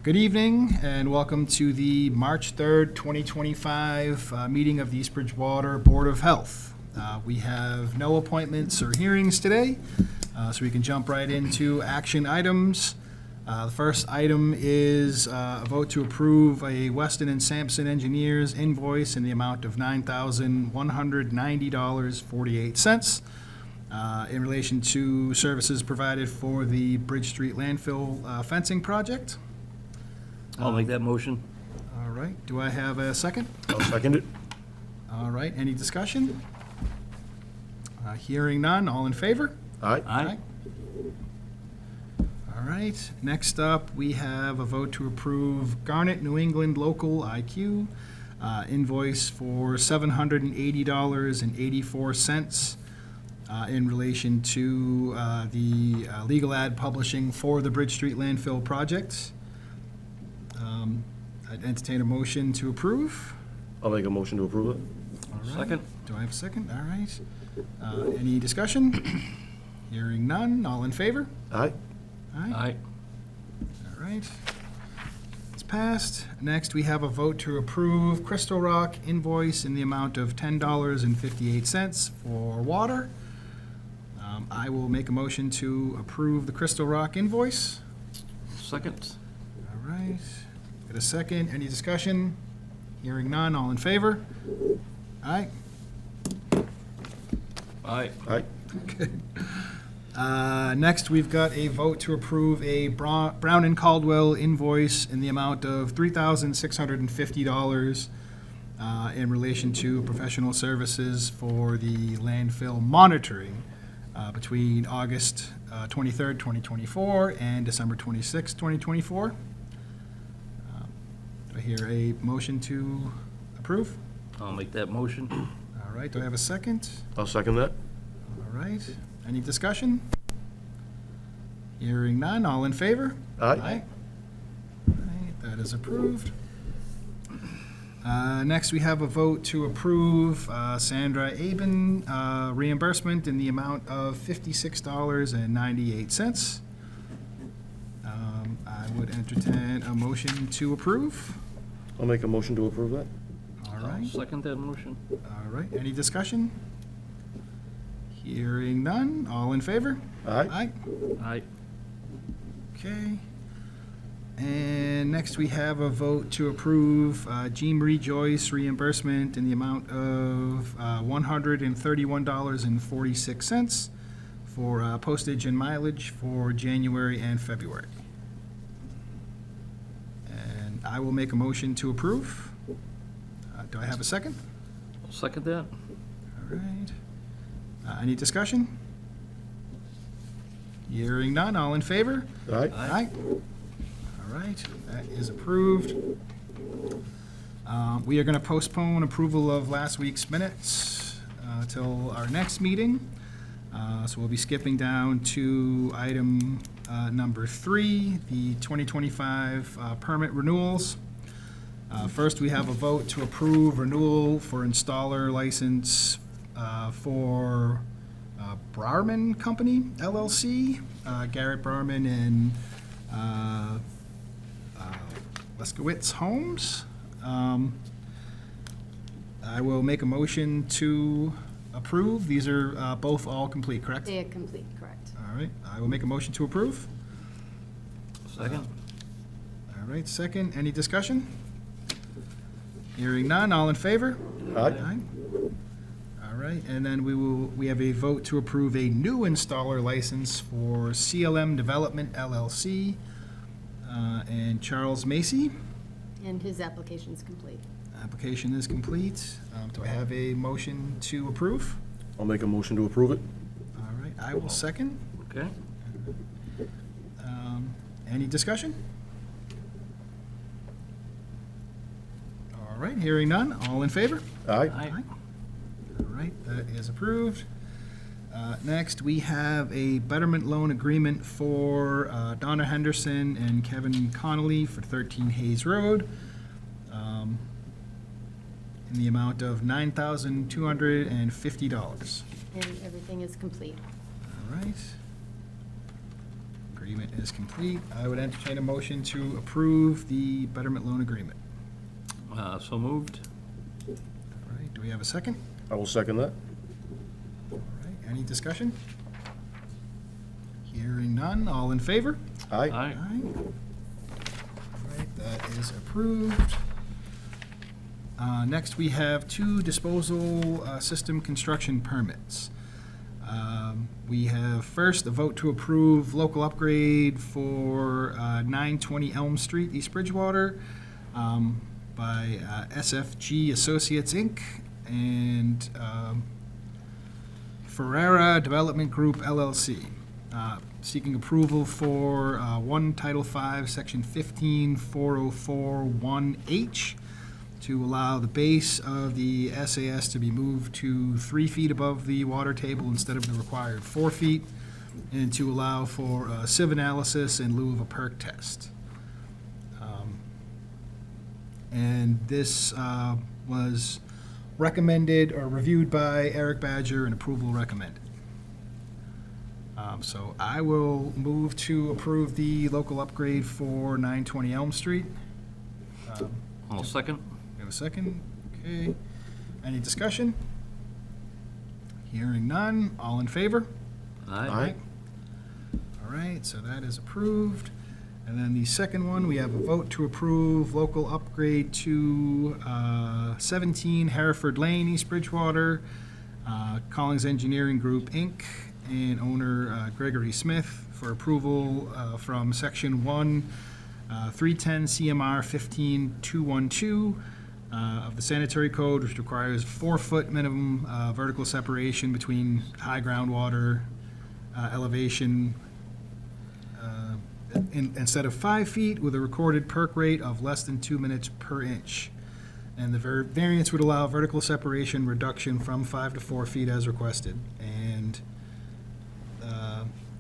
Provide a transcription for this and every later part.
Good evening and welcome to the March 3rd, 2025 meeting of the East Bridgewater Board of Health. We have no appointments or hearings today, so we can jump right into action items. The first item is a vote to approve a Weston and Sampson Engineers invoice in the amount of $9,190.48 in relation to services provided for the Bridge Street landfill fencing project. I'll make that motion. All right, do I have a second? I'll second it. All right, any discussion? Hearing none, all in favor? Aye. Aye. All right, next up, we have a vote to approve Garnet New England Local IQ invoice for $780.84 in relation to the legal ad publishing for the Bridge Street landfill project. I'd entertain a motion to approve. I'll make a motion to approve it. All right. Second. Do I have a second? All right. Any discussion? Hearing none, all in favor? Aye. Aye. All right. It's passed. Next, we have a vote to approve Crystal Rock invoice in the amount of $10.58 for water. I will make a motion to approve the Crystal Rock invoice. Second. All right. Get a second. Any discussion? Hearing none, all in favor? Aye. Aye. Aye. Next, we've got a vote to approve a Brown and Caldwell invoice in the amount of $3,650 in relation to professional services for the landfill monitoring between August 23rd, 2024 and December 26th, 2024. Do I hear a motion to approve? I'll make that motion. All right, do I have a second? I'll second that. All right, any discussion? Hearing none, all in favor? Aye. All right, that is approved. Next, we have a vote to approve Sandra Aben reimbursement in the amount of $56.98. I would entertain a motion to approve. I'll make a motion to approve that. All I'll right, second that motion. all right, any discussion? Hearing none, all in favor? Aye. Aye. Aye. Okay. And next, we have a vote to approve Jean Marie Joyce reimbursement in the amount of $131.46 for postage and mileage for January and February. And I will make a motion to approve. Do I have a second? I'll second that. All right. Any discussion? Hearing none, all in favor? Aye. Aye. All right, that is approved. We are going to postpone approval of last week's minutes till our next meeting. So we'll be skipping down to item number 3, the 2025 permit renewals. First, we have a vote to approve renewal for installer license for Brarman Company, LLC, Garrett Brarman and Leskowitz Homes. I will make a motion to approve. These are both all complete, correct? They are complete, correct. All right, I will make a motion to approve. Second. All right, second, any discussion? Hearing none, all in favor? Aye. All right, and then we have a vote to approve a new installer license for CLM Development LLC and Charles Macy. And his application's complete. Application is complete. Do I have a motion to approve? I'll make a motion to approve it. All right, I will second. Okay. Any discussion? All right, hearing none, all in favor? Aye. Aye. All right, that is approved. Next, we have a betterment loan agreement for Donna Henderson and Kevin Connolly for 13 Hayes Road in the amount of $9,250. And everything is complete. All right. agreement is complete. I would entertain a motion to approve the betterment loan agreement. So moved. All right, do we have a second? I will second that. All right, any discussion? Hearing none, all in favor? Aye. Aye. All right, that is approved. Next, we have 2 disposal system construction permits. We have first a vote to approve local upgrade for 920 Elm Street, East Bridgewater, by SFG Associates, Inc. and Ferrera Development Group, LLC. Seeking approval for 1 Title V, Section 15404-1H, to allow the base of the SAS to be moved to 3 feet above the water table instead of the required 4 feet, and to allow for a sieve analysis in lieu of a perk test. And this was recommended or reviewed by Eric Badger and approval recommended. So I will move to approve the local upgrade for 920 Elm Street. I'll second. We have a second? Okay. Any discussion? Hearing none. All in favor? Aye. All right, so that is approved. And then the second one, we have a vote to approve local upgrade to 17 Hereford Lane, East Bridgewater, Collins Engineering Group, Inc., and owner Gregory Smith for approval from Section 1, 310 CMR 15212 of the sanitary code, which requires 4-foot minimum vertical separation between high groundwater elevation instead of 5 feet, with a recorded perk rate of less than 2 minutes per inch. And the variance would allow vertical separation reduction from 5 to 4 feet as requested. And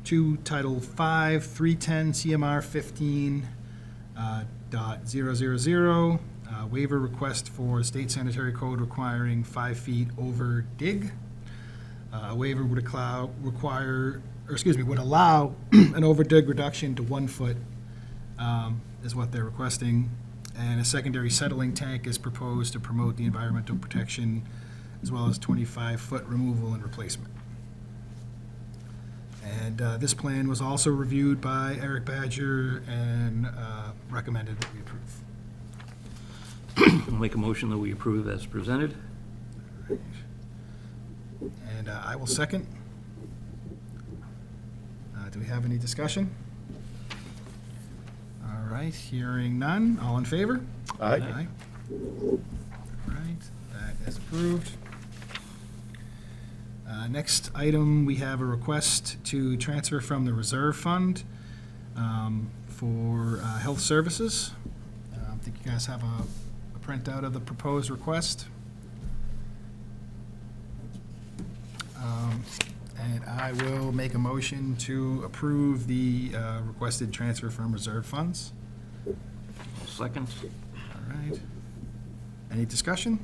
2 Title 5, 310 CMR 15.000, waiver request for state sanitary code requiring 5 feet over dig. A waiver would would allow an over dig reduction to 1 foot, is what they're requesting. And a secondary settling tank is proposed to promote the environmental protection, as well as 25-foot removal and replacement. And this plan was also reviewed by Eric Badger and recommended that we approve. I'll make a motion that we approve as presented. And I will second. Do we have any discussion? All right, hearing none. All in favor? Aye. All right, that is approved. Next item, we have a request to transfer from the reserve fund for health services. I think you guys have a printout of the proposed request. And I will make a motion to approve the requested transfer from reserve funds. I'll second. All right. Any discussion?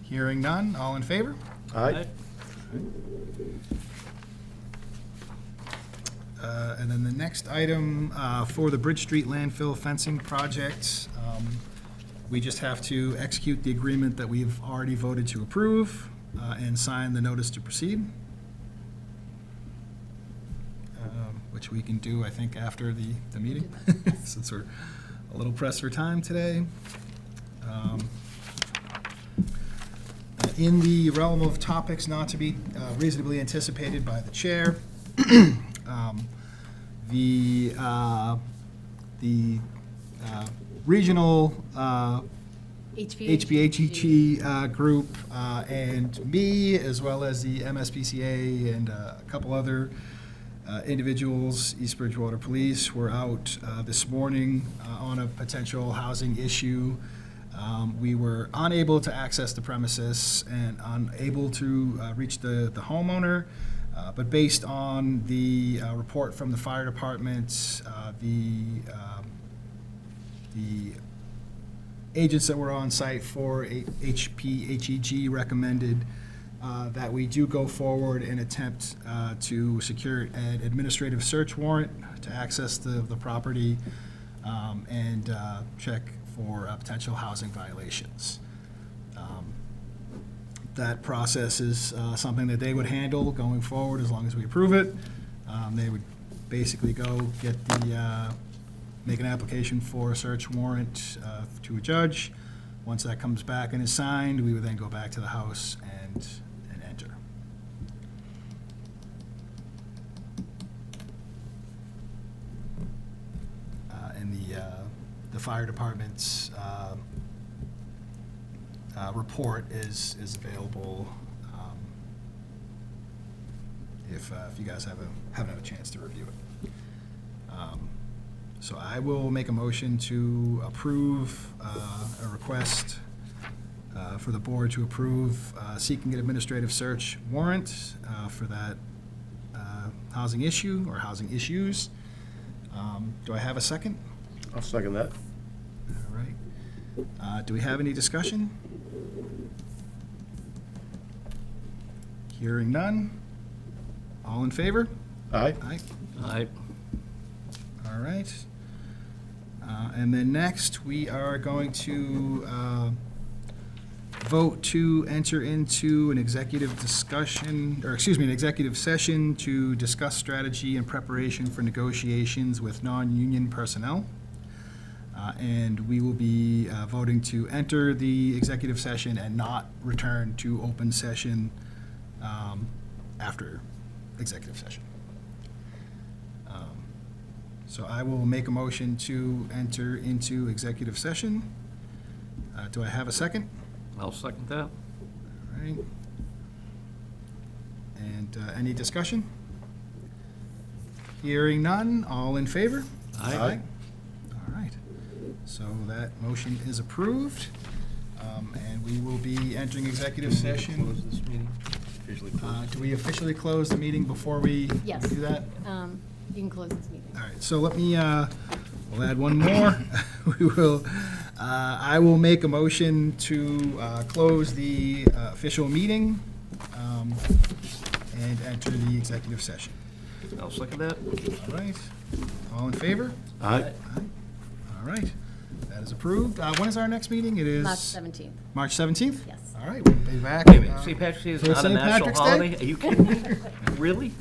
Hearing none. All in favor? Aye. And then the next item for the Bridge Street landfill fencing project, we just have to execute the agreement that we've already voted to approve and sign the notice to proceed, which we can do, I think, after the meeting, since we're a little pressed for time today. In the realm of topics not to be reasonably anticipated by the chair, the regional HBHEG group and me, as well as the MSPCA and a couple other individuals, East Bridgewater Police, were out this morning on a potential housing issue. We were unable to access the premises and unable to reach the homeowner, but based on the report from the fire department, the agents that were on site for HPHEG recommended that we do go forward and attempt to secure an administrative search warrant to access the property and check for potential housing violations. That process is something that they would handle going forward as long as we approve it. They would basically go get make an application for a search warrant to a judge. Once that comes back and is signed, we would then go back to the house and enter. And the fire department's report is available if you guys haven't had a chance to review it. So I will make a motion to approve a request for the board to approve seeking an administrative search warrant for that housing issue or housing issues. Do I have a second? I'll second that. All right. Do we have any discussion? Hearing none. All in favor? Aye. Aye. Aye. All right. And then next, we are going to vote to enter into an executive discussion, or excuse me, an executive session to discuss strategy and preparation for negotiations with non-union personnel. And we will be voting to enter the executive session and not return to open session after executive session. So I will make a motion to enter into executive session. Do I have a second? I'll second that. All right. And any discussion? Hearing none, all in favor? Aye. All right. So that motion is approved, and we will be entering executive session. Close this meeting. Do we officially close the meeting before we Yes. do that? You can close this meeting. All right, so let me, we'll add one more. We will, I will make a motion to close the official meeting and enter the executive session. I'll second that. All right, all in favor? Aye. Aye. All right, that is approved. When is our next meeting? It is? March 17th. March 17th? Yes. All right, we'll be back. Wait a minute, St. Patrick's Day is for not a St. national Patrick's Day? holiday? Are you kidding me? Really?